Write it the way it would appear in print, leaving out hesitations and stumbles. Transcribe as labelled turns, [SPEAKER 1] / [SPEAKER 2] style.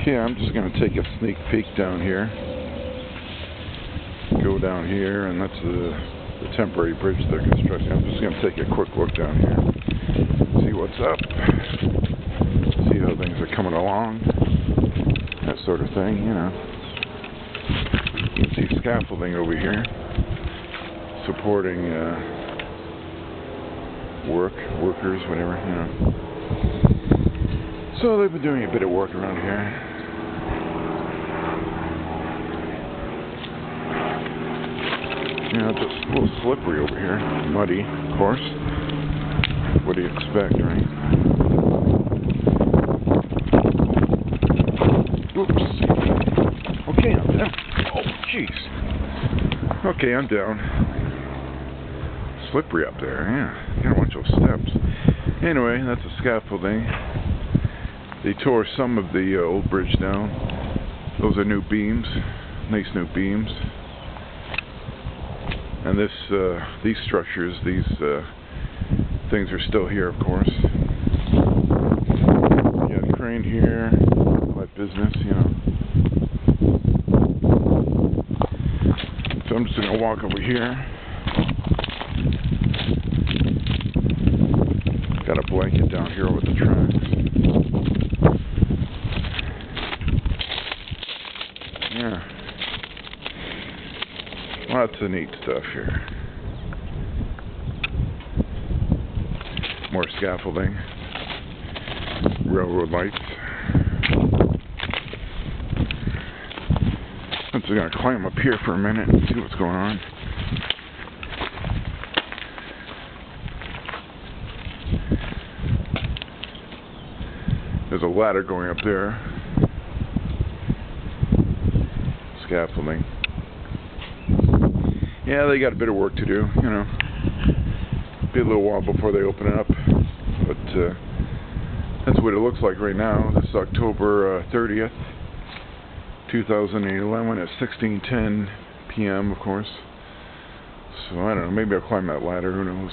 [SPEAKER 1] Okay, I'm just going to take a sneak peek down here. Go down here, and that's the temporary bridge they're constructing. I'm just going to take a quick look down here. See what's up. See how things are coming along. That sort of thing, you know. You can see scaffolding over here. Supporting workers, whatever, you know. So they've been doing a bit of work around here. You know, it's a little slippery over here. Muddy, of course. What do you expect, right? Oops. Okay, I'm down. Oh, jeez. Okay, I'm down. Slippery up there, yeah. Gotta watch those steps. Anyway, that's the scaffolding. They tore some of the old bridge down. Those are new beams, nice new beams. And these structures, these things are still here, of course. You got a crane here, all that business, you know. So I'm just gonna walk over here. Got a blanket down here over the tracks. Yeah. Lots of neat stuff here. More scaffolding. Railroad lights. I'm just going to climb up here for a minute and see what's going on. There's a ladder going up there. Scaffolding. Yeah, they got a bit of work to do, you know. Be a little while before they open it up. But that's what it looks like right now. This is October 30th, 2011 at 16:10 p.m., of course. So I don't know, maybe I'll climb that ladder, who knows.